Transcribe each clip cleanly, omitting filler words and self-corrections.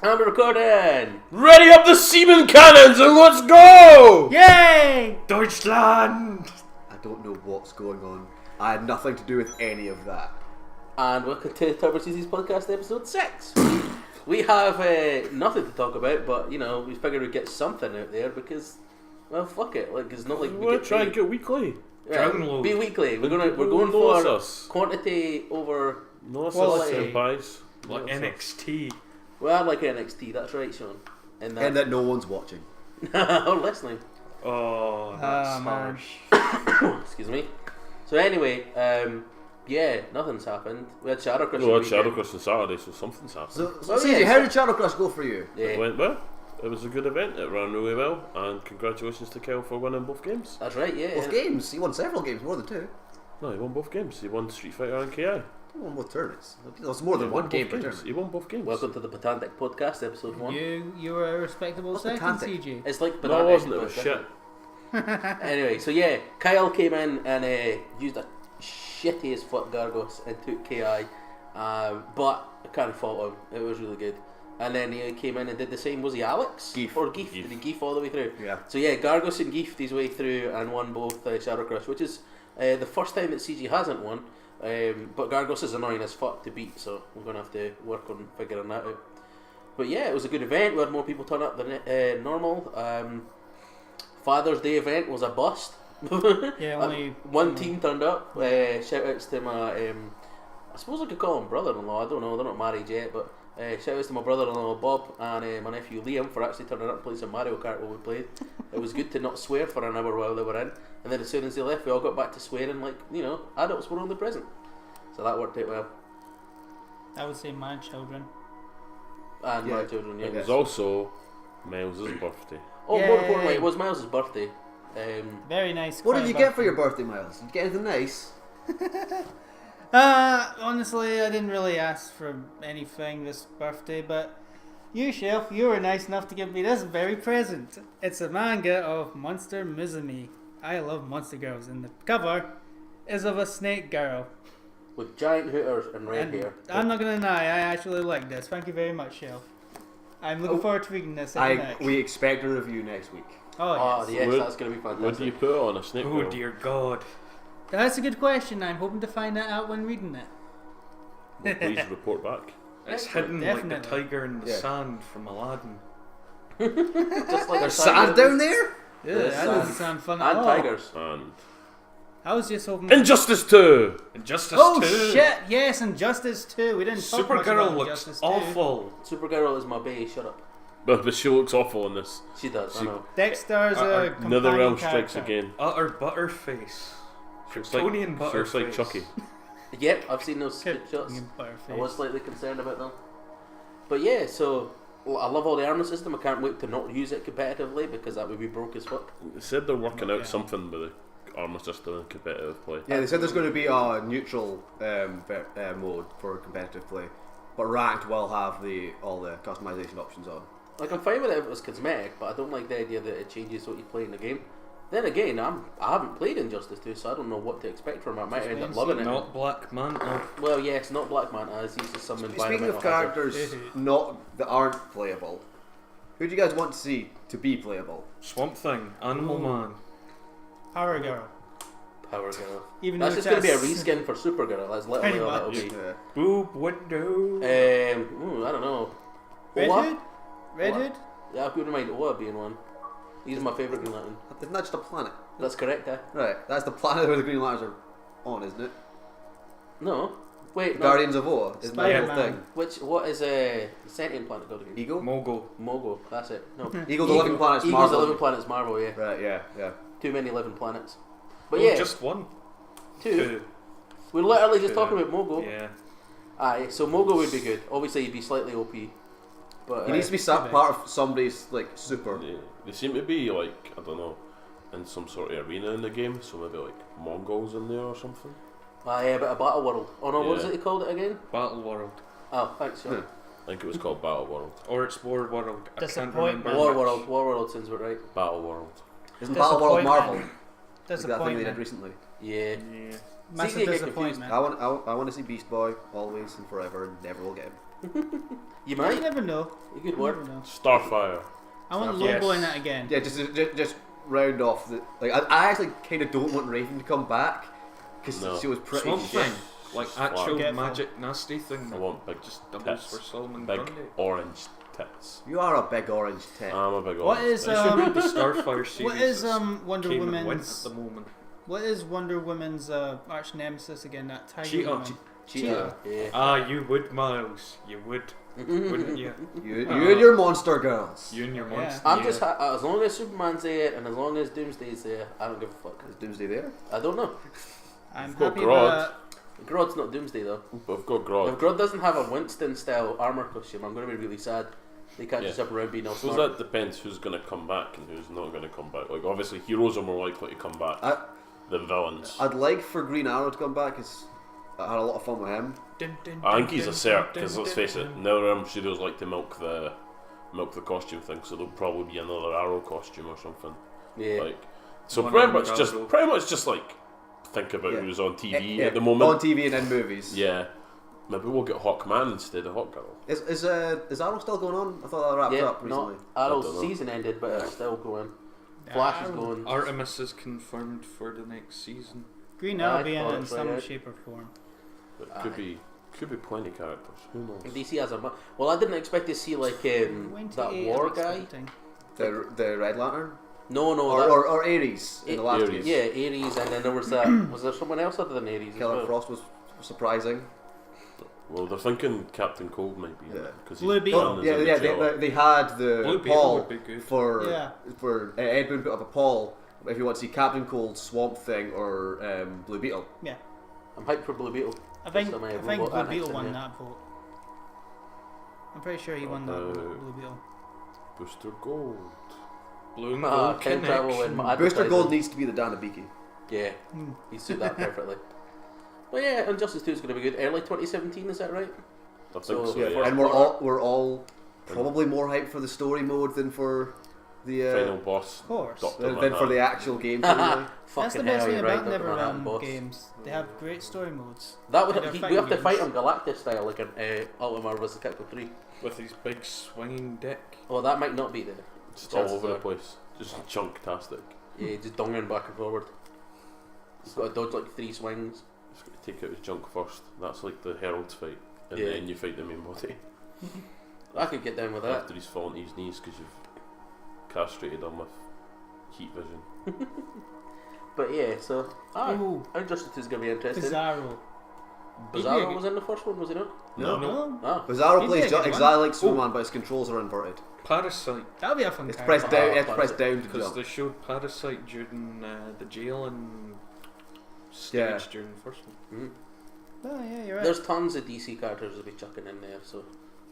And we're recording! Ready up the seaman cannons and let's go! Yay! Deutschland! I don't know what's going on. I had nothing to do with any of that. And welcome to Turbo CC's podcast episode 6. We have nothing to talk about, but we figured we'd get something out there because, well, fuck it. Like, it's not like we get try and paid. get weekly. Yeah, be weekly. We're going for quantity over quality. Senpais. Like NXT. Well, I like NXT. That's right, Sean. And that no one's watching. or listening. Oh, that's harsh. Excuse me. So anyway, nothing's happened. We had Shadowcrush. We had Shadowcrush on Saturday, so something's happened. So CJ, how did Shadowcrush go for you? Yeah. It went well. It was a good event. It ran really well, and congratulations to Kel for winning both games. That's right. Yeah. Both games. He won several games, more than two. No, he won both games. He won Street Fighter and KI. He won both tournaments. There's more than one game per tournament. He won both games. Welcome to the Pedantic Podcast, episode 1. You were a respectable second, CG. It's like No, Pedantic. it wasn't. It was shit. Anyway, so yeah, Kyle came in and used a shitty as fuck Gargos and took KI, but I can't fault him. It was really good. And then he came in and did the same. Was he Alex? Geef. Or Geef? Did he Geef all the way through? Yeah. So yeah, Gargos and Geefed his way through and won both Shadowcrush, which is the first time that CG hasn't won. But Gargos is annoying as fuck to beat, so we're going to have to work on figuring that out. But yeah, it was a good event. We had more people turn up than normal. Father's Day event was a bust. Yeah, only one team turned up. Shout outs to my, I suppose I could call him brother-in-law. I don't know, they're not married yet, but shout outs to my brother-in-law Bob and my nephew Liam for actually turning up and playing some Mario Kart while we played. It was good to not swear for an hour while they were in, and then as soon as they left, we all got back to swearing like adults were only present. So that worked out well. I would say my children. And my children, yeah. It was also Miles' birthday. Oh, Yay. more importantly, it was Miles' birthday. Very nice. What did you get for your birthday, Miles? Did you get anything nice? Honestly, I didn't really ask for anything this birthday, but you, Shelf, you were nice enough to give me this very present. It's a manga of Monster Mizumi. I love monster girls, and the cover is of a snake girl. With giant hooters and red And hair. I'm not gonna deny, I actually like this. Thank you very much, Shelf. I'm looking forward to reading this. We expect a review next week. Oh, yes. Yes, that's going to be fantastic. What do you put on a snake? Oh dear God. That's a good question. I'm hoping to find that out when reading it. Well, please report back. It's hidden Definitely. like the tiger in the Yeah. sand from Aladdin. Just like There's sand down there? Yeah, Yes, that doesn't sound fun at And all. tigers. And I was just hoping. Injustice 2! Injustice Oh 2. shit! Yes, Injustice 2. We didn't talk much Supergirl about looks Injustice 2. awful. Supergirl is my bae, shut up. But she looks awful in this. She does, I She- know. Dexter's a companion Netherrealm strikes character. again. Utter butterface. She looks like, Kryptonian she looks like butterface. Chucky. Yep, I've seen those screenshots. Kryptonian butterface. I was slightly concerned about them. But yeah, so I love all the armor system. I can't wait to not use it competitively because that would be broke as fuck. They said they're working Yeah. out something with the armor system in competitive play. Yeah, they said there's going to be a neutral mode for competitive play, but ranked will have all the customization options on. Like, I'm fine with it if it was cosmetic, but I don't like the idea that it changes what you play in the game. Then again, I haven't played Injustice 2, so I don't know what to expect from it. I might end up loving it. Not Black Manta. Well, yes, not Black Manta, as he's just some Speaking environmental of characters that aren't playable, who do you guys want to see to be playable? Swamp Thing. Animal Man. Power Girl. hazard. Power Girl. Even That's though just going to be a that's- reskin for Supergirl. That's literally all that'll be. Yeah. Boob window. I don't know. Red Oa? Hood? Red Oa? Hood? Yeah, I wouldn't mind Oa being one. He's my favourite Green Lantern. Isn't that just a planet? That's correct, eh? Right, that's the planet where the Green Lanterns are on, isn't it? No. Wait, no. Guardians of Oa, isn't that the whole Spider-Man. thing? What is a sentient planet called again? Eagle? Mogo. Mogo, that's it. No. Eagle's the living planet's Eagle's Marvel. the living planet's Marvel, yeah. Right, yeah. Too many living planets. But Oh, yeah, just one. two. We're literally just Two. talking about Mogo. Yeah. Aye, so Mogo would be good. Obviously, he'd be slightly OP. But He needs to be part of somebody's super. They seem to be like, I don't know, in some sort of arena in the game, so maybe like Mongols in there or something. yeah, but a battle world. Oh no, what is Yeah. it they called it again? Battle World. Oh, thanks, Sean. I think it was called Battle World. Or it's War World. I can't Disappointment. remember. War which. World. War World sounds about right. Battle World. Isn't Battle World Marvel? Disappointment. That thing they did recently. Yeah. Yeah. Massive See, you get disappointment. I want to see Beast Boy always and forever and never will get him. You You might. never know. You could You never work. know. Starfire. I want Yes. Lobo in it again. Yeah, just round off the like. I actually kind of don't want Raven to come back because No. she was pretty Swamp shit. Thing. Like Flat. actual Forgetful. magic nasty thing. I that want big just doubles tits. for Solomon Big Grundy. orange tits. You are a big orange tit. I'm a big What orange is tit. It should be the Starfire series. what is that's Wonder came and went at Woman's the moment. what is Wonder Woman's arch nemesis again? That tiger Cheetah. woman. Cheetah. Yeah. Ah, you would, Miles. You would, wouldn't you? You and your monster girls. You and your Yeah. monster. I'm just as long as Superman's there and as long as Doomsday's there, I don't give a fuck. Is Doomsday there? I don't know. I'm We've got happy Grodd. about Grodd's not Doomsday though. But I've got If Grodd. Grodd doesn't have a Winston style armor costume, I'm going to be really sad. They can't Yeah. just up around being all So smart. that depends who's going to come back and who's not going to come back. Like obviously heroes are more likely to come back than villains. I'd like for Green Arrow to come back because I had a lot of fun with him. Dun, dun, I think dun, he's a dun, cert dun, because let's dun, face it, dun. NetherRealm Studios like to milk the costume thing, so there'll probably be another Arrow costume or something. Yeah. Like so One pretty armed much just Arrow. like think about Yeah. who's on TV Yeah, at the moment. on TV and in movies. Yeah, maybe we'll get Hawkman instead of Hawkgirl. Is Arrow still going on? I thought that wrapped Yeah, up no, recently. I Arrow's don't know. season ended, but it's still going. Yeah, Flash is Arrow. going. Artemis is confirmed for the next season. Green Arrow Aye, being oh, in that's some right, shape or form. But it Aye. could be plenty characters. Who knows? DC has a. Well, I didn't expect to see like that 28 war I'm guy. expecting. The Red Lantern No, or Ares in the last Ares. two. yeah, Ares, and then there was that. Was there someone else other than Ares? as Killer well? Frost was surprising. Well, they're thinking Captain Cold might be Yeah. because Blue Beetle. Yeah, they had the Blue Beetle poll would be good. for Yeah. Ed Boon put up a poll if you want to see Captain Cold, Swamp Thing, or Blue Beetle. Yeah. I'm hyped for Blue Beetle. I think Just, I robot think Blue annex Beetle in won there. that vote. I'm pretty sure he won that vote, Blue Beetle. Booster Gold. Blue and Ah, Gold time travel and connection. my Booster advertising. Gold needs to be the Danabiki. Yeah, Hmm. he suit that perfectly. Well, yeah, Injustice 2 is going to be good. Early 2017, is that right? I think So, so. yeah, Yeah. first- And we're all probably more hyped for the story mode than for the Final boss. Of course. Doctor than for the Manhattan. actual game. Probably. That's the Fucking best hell, thing you're right. about Dr. Manhattan NetherRealm boss. games. They have great story modes. That would They're we fighting have to fight games. on Galactus style, like in Ultimate vs. Capcom 3. With his big swinging dick. Well, that might not be there. Just all Chances over the are. place. Just chunk-tastic. Yeah, just donging back and forward. He's got to dodge like 3 swings. Just got to take out his junk first. That's like the Herald's fight. And Yeah. then you fight the main body. I could get down with that. After he's fallen to his knees because you've castrated him with heat vision. But yeah, so Ooh, Injustice 2 is going to be interesting. Bizarro. Bizarro was in the first one, was he not? No. No. Ah, Bizarro He'd plays be a good exactly like Superman, but his controls are inverted. Parasite. That'll be a fun It's character. pressed down. Oh, You have to press down to Because jump. they showed Parasite during the jail and stage Yeah. during the first one. mhm. Oh yeah, you're right. There's tons of DC characters to be chucking in there, so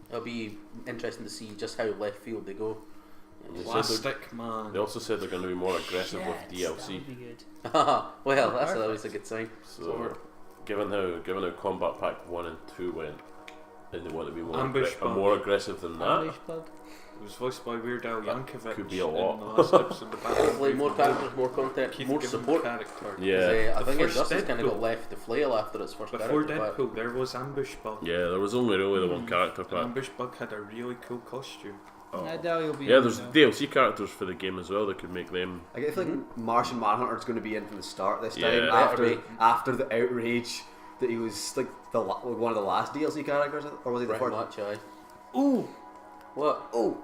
it'll be interesting to see just how left field they go. And they said Plastic Man. They also said they're going to be more aggressive with Shit, DLC. That'll be good. Well, that's Perfect. always a good sign. So, given how Combat Pack 1 and 2 went, and they want to be more, Ambush bug. more aggressive than that, Unleash bug. It was voiced by Weird Al That Yankovic. could be a in lot. the last episode of Batman. Hopefully more characters, more content, Keith more Gibbons support. character. yeah. I The think first Injustice kind of got Deadpool. left to flail after its first Before character pack. Deadpool, there was Ambush Bug. Yeah, there was only really the one character And pack. Ambush Bug had a really cool costume. I doubt you'll be. Yeah, in there's though. DLC characters for the game as well that could make them. I feel like Martian Manhunter's going to be in from the start this time. Yeah. Better After the outrage that he was like one of the last DLC characters, or was he the Pretty first? much, aye. Ooh, What? Oh,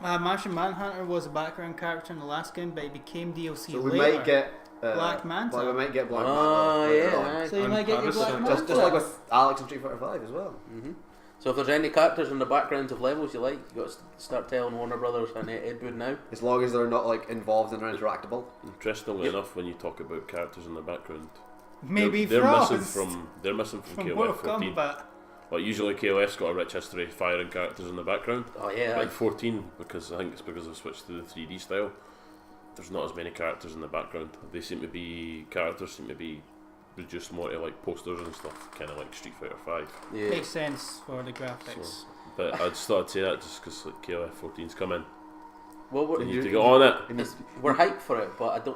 Martian Manhunter was a background character in the last game, but he became DLC so we later. might get Black Manta. We might get Black Oh, Manta. later on. yeah, aye. So you And might get your Black Parasite. Manta. Just like with Alex and Street Fighter 5 as well. hmm So if there's any characters in the backgrounds of levels you like, you got to start telling Warner Brothers and Ed Wood now. As long as they're not like involved and are interactable. Interestingly enough, when you talk about characters in the background, Maybe they're Frost they're missing from from KOF Mortal 14. Kombat. Like usually KOF's got a rich history of firing characters in the background. Oh yeah, Like 14, because I think it's because I've switched to the 3D style. There's not as many characters in the background. Characters seem to be reduced more to like posters and stuff, kind of like Street Fighter 5. yeah. Makes sense for the graphics. So, but I'd start to say that just because like KOF 14's come in. Well, They need to get on it. we're hyped for it, but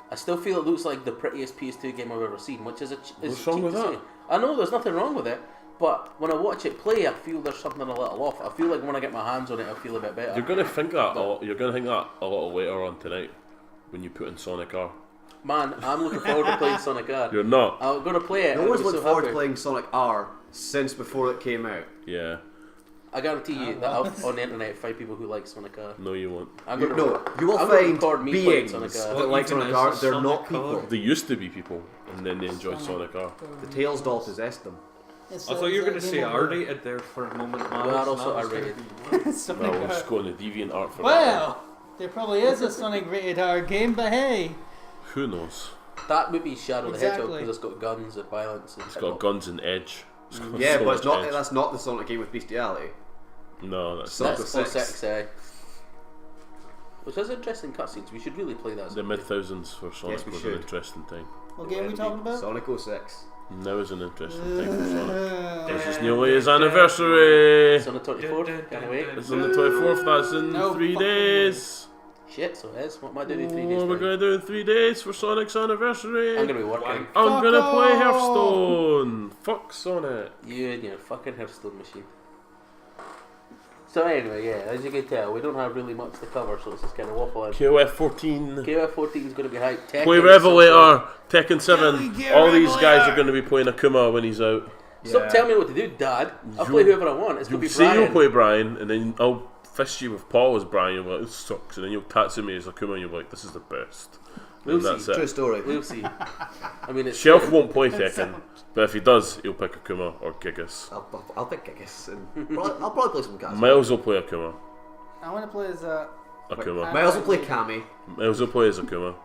I still feel it looks like the prettiest PS2 game I've ever seen, which is What's wrong cheap with to that? say. I know there's nothing wrong with it, But when I watch it play, I feel there's something a little off. I feel like when I get my hands on it, I feel a bit better. You're gonna think that. You're gonna think that a little later on tonight when you put in Sonic R. Man, I'm looking forward to playing Sonic R. You're not. I'm gonna play it. No one's I'm looked so forward happy. to playing Sonic R since before it came out. Yeah. I guarantee you that on the internet, 5 people who like Sonic R. No, you won't. I'm You, gonna no, you will I'm gonna find record me playing beings Sonic R. that like Even Sonic as R. a They're not Sonic people. R? They used to be people, and then they enjoyed Sonic R. The Tails doll possessed them. I thought you were going to say R-rated there for a moment, man. Well, also R-rated. Sonic Well, we'll R. just go on the deviant art for that. Well, there probably is a Sonic rated R game, but hey. Who knows? That would be Shadow the Hedgehog Exactly. because it's got guns and violence. And It's got guns and edge. It's got Yeah, so but it's much not. edge. That's not the Sonic game with bestiality. No, that's Sonic That's 06. 06, which has interesting cutscenes. We should really play that. the mid thousands for Sonic Yes, we was should. an interesting time. What game are we talking about? Sonic 06. Now is an interesting time for Sonic. Uh, This is nearly his anniversary. It's on the 24th. Can't wait. It's on the 24th. That's in No 3 fucking days. Shit, so it is. What am I doing in 3 days? What we're time? gonna do in 3 days for Sonic's anniversary? I'm gonna be working. Wank. I'm Fuck gonna play off. Hearthstone. Fuck Sonic. You and your fucking Hearthstone machine. So anyway, yeah, as you can tell, we don't have really much to cover, so it's just kind of waffling. KOF 14. KOF 14 is going to be hyped. Tekken Play is Revelator. Tekken 7. Get All these guys Revelator. are going to be playing Akuma when he's out. Stop telling me what to do, Dad. I'll play whoever I want. It's You'll going to be say Brian. you'll play Brian, and then I'll fist you with Paul as Brian. You'll be like, this sucks. And then you'll Tatsumi as Akuma, and you'll be like, this is the best. We'll And that's see. True it. story. We'll see. I mean, it's Shelf won't play Tekken, but if he does, he'll pick Akuma or Gigas. I'll pick Gigas and I'll probably play some cats. Miles will play Akuma. I want to play as Akuma. Miles will play Cammy. Miles will play as Akuma.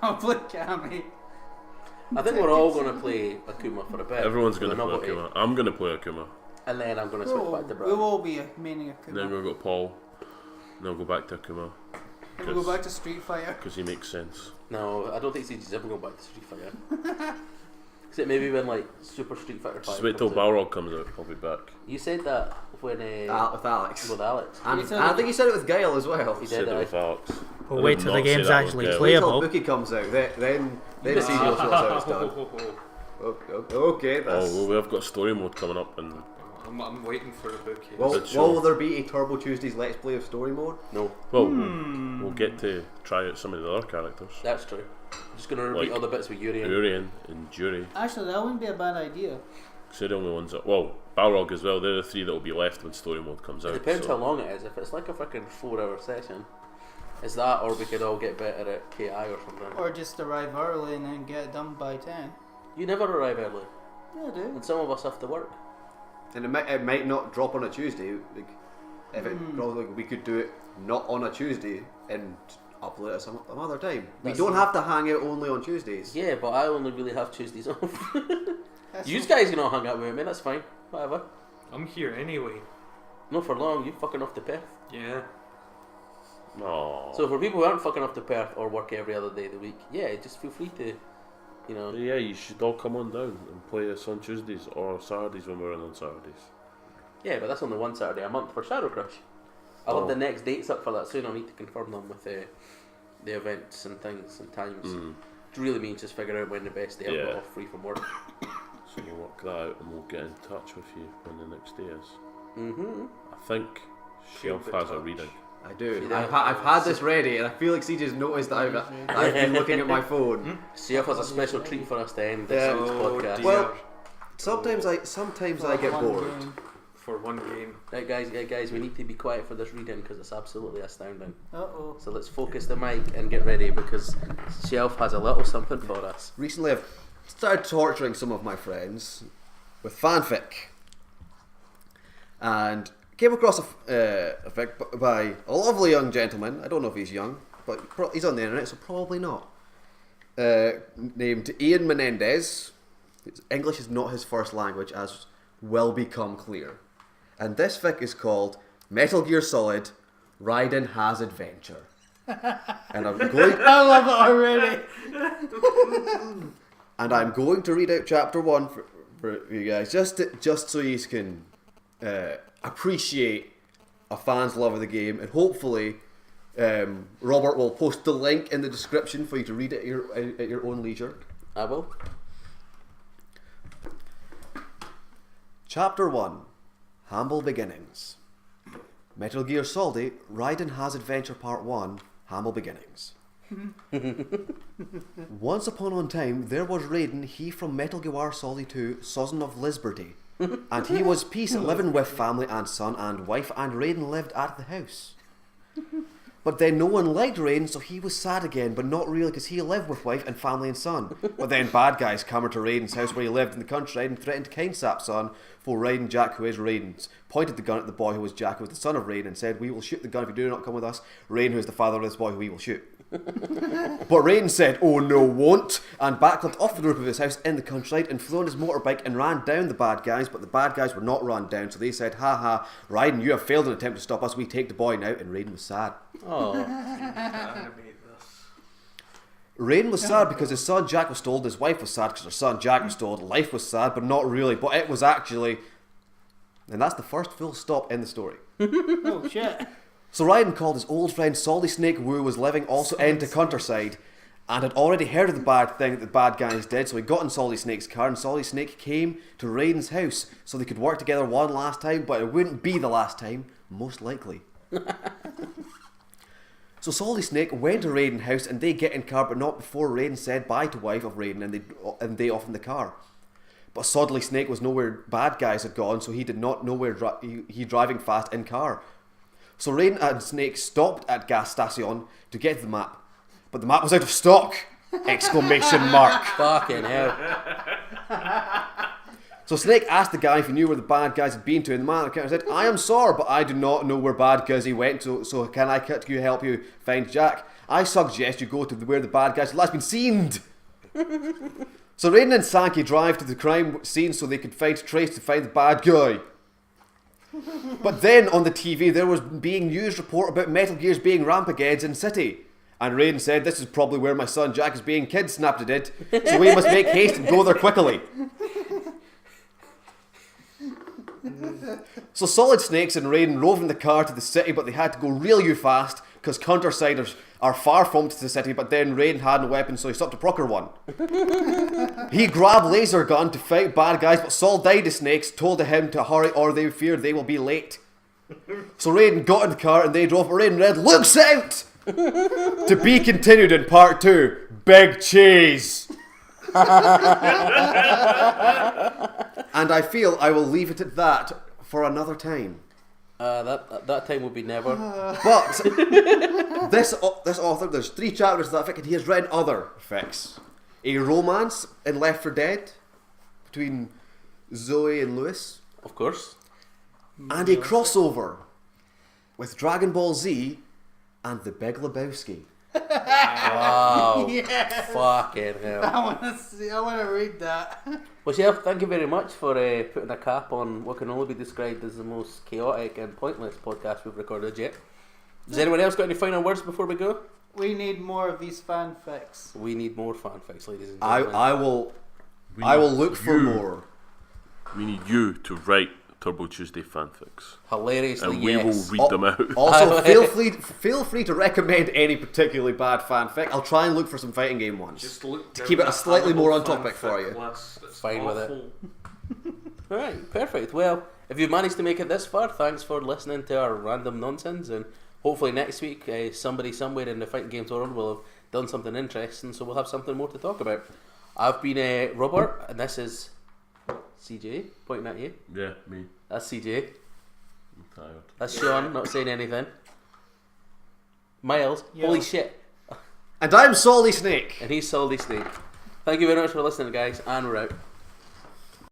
I'll play Cammy. I think we're all going to play Akuma for a bit. Everyone's going to We're play not Akuma. I'm going to play Akuma. And then I'm going to switch back to We Brian. will be meaning And then Akuma. we'll go Paul. And then we'll go back to Akuma. Then we'll go back to Street Fighter. Because he makes sense. No, I don't think CG's ever going back to Street Fighter. Except maybe when like Super Street Fighter 5 Just wait till comes out. Balrog comes out. I'll be back. You said that when With Alex. with Alex. And, You said and I it- think he said it with Gail as well. He Said did. it with Alex. Well, I wait did till the not say game's that with actually Gail. Wait till playable. Bookie comes out. Then bet CG will sort out his done. Okay, that's. Oh, well, we've got story mode coming up, and I'm waiting for a bouquet. Well, Good show. will there be a Turbo Tuesdays Let's Play of story mode? No, well, we'll get to try out some of the other characters. that's true. I'm just going to repeat Like all the bits with Yuri. Urian and Jury. Actually, that wouldn't be a bad idea. So they're the only ones that. Well, Balrog as well. They're the 3 that will be left when story mode comes It out. depends so. how long it is. If it's like a freaking 4-hour session, is that, or we could all get better at KI or something. Or just arrive early and then get it done by 10. You never arrive early, Yeah, I do. and some of us have to work. And it might not drop on a Tuesday. Like, if it probably we could do it not on a Tuesday and upload it at some other time. We That's don't the- have to hang out only on Tuesdays. Yeah, but I only really have Tuesdays off. That's You not- guys can all hang out with me. That's fine. Whatever. I'm here anyway. Not for long. You fucking off to Perth. Yeah. Aww. So for people who aren't fucking off to Perth or work every other day of the week, yeah, just feel free to, you know. Yeah, you should all come on down and play us on Tuesdays or Saturdays when we're in on Saturdays. Yeah, but that's only one Saturday a month for Shadow Crush. I'll have Oh. the next dates up for that soon. I'll need to confirm them with the events and things and times. Which really means just figure out when the best day I've got Yeah. off free from work. So we'll work that out and we'll get in touch with you when the next day is. Mm-hmm. I think Shelf Keep in has a touch. reading. I do. You do. I've had this ready, and I feel like CJ's noticed that I've been looking at my phone. CF has a special treat for us to end this Yeah. week's podcast. dear. Well, sometimes I get One bored. game. For one game. Right, guys, we need to be quiet for this reading because it's absolutely astounding. Uh-oh. So let's focus the mic and get ready because Shelf has a little something for us. Recently, I've started torturing some of my friends with fanfic, and came across a fic by a lovely young gentleman. I don't know if he's young, but he's on the internet, so probably not. Named Ian Menendez. English is not his first language, as will become clear. And this fic is called Metal Gear Solid: Raiden Has Adventure. And I'm going. I love it already. And I'm going to read out chapter 1 for you guys, just so you can appreciate a fan's love of the game, and hopefully Robert will post the link in the description for you to read it at your own leisure. I will. Chapter 1. Humble Beginnings. Metal Gear Solid Raiden Has Adventure Part 1. Humble Beginnings. Once upon a time, there was Raiden, he from Metal Gear Solid 2, Son of Lisberty. And he was peace living with family and son and wife, and Raiden lived at the house. But then no one liked Raiden, so he was sad again, but not really, because he lived with wife and family and son. But then bad guys come to Raiden's house where he lived in the countryside and threatened to kidnap son for Raiden. Jack, who is Raiden's, pointed the gun at the boy who was Jack, who was the son of Raiden, and said, "We will shoot the gun if you do not come with us." Raiden, who is the father of this boy, who we will shoot. But Raiden said, "Oh no, won't," and backflipped off the roof of his house in the countryside and flew on his motorbike and ran down the bad guys, but the bad guys were not run down, so they said, "Ha ha, Raiden, you have failed an attempt to stop us, we take the boy now," and Raiden was sad. Oh. Animate this. Raiden was sad because his son Jack was told, his wife was sad because her son Jack was told, life was sad, but not really, but it was actually... And that's the first full stop in the story. Oh shit. So Raiden called his old friend Solid Snake, who was living also into countryside, and had already heard of the bad thing that the bad guys did, so he got in Solid Snake's car, and Solid Snake came to Raiden's house so they could work together one last time, but it wouldn't be the last time, most likely. So Solid Snake went to Raiden's house, and they get in car, but not before Raiden said bye to wife of Raiden, and they off in the car. But Solid Snake was nowhere bad guys had gone, so he did not know where he driving fast in car. So Raiden and Snake stopped at gas station to get the map, but the map was out of stock! Exclamation mark. Fucking hell. So Snake asked the guy if he knew where the bad guys had been to, and the man at the counter said, "I am sorry, but I do not know where bad guys he went to, so can I help you find Jack? I suggest you go to where the bad guys have last been seen." So Raiden and Saki drive to the crime scene so they could find trace to find the bad guy. But then on the TV there was being news report about Metal Gears being rampageds in city. And Raiden said, "This is probably where my son Jack is being kidnapped it, so we must make haste and go there quickly." So Solid Snakes and Raiden drove in the car to the city, but they had to go really fast because countersiders are far from the city, but then Raiden had no weapon, so he stopped to procure one. He grabbed laser gun to fight bad guys, but Sol died to Snakes, told him to hurry or they feared they will be late. So Raiden got in the car and they drove. Raiden read, "Looks out!" To be continued in part 2. Big cheese. And I feel I will leave it at that for another time. That time will be never. But this author, there's 3 chapters of that fic, and he has written other fics. A romance in Left 4 Dead between Zoe and Lewis, Of course. and a crossover with Dragon Ball Z and The Big Lebowski. Wow. Yeah. Fucking hell. I want to read that. Well, Chef, thank you very much for putting a cap on what can only be described as the most chaotic and pointless podcast we've recorded yet. Does anyone else got any final words before we go? We need more of these fanfics. We need more fanfics, ladies and I gentlemen. will look for more. We need you to write Turbo Tuesday fanfics, Hilariously, and we yes. will read them out. Also, feel free to recommend any particularly bad fanfic. I'll try and look for some fighting game ones. Just look To down keep it that a slightly more on Hannibal topic for fanfic you. list. It's Fine with it. awful. Alright, perfect. Well, if you've managed to make it this far, thanks for listening to our random nonsense, and hopefully next week somebody somewhere in the fighting games world will have done something interesting, so we'll have something more to talk about. I've been Robert, and this is CJ, pointing at you. Yeah, me. That's CJ. I'm tired. That's Sean, not saying anything. Miles, Yo. holy shit. And I'm Solly Snake. And he's Solid Snake. Thank you very much for listening, guys, and we're out.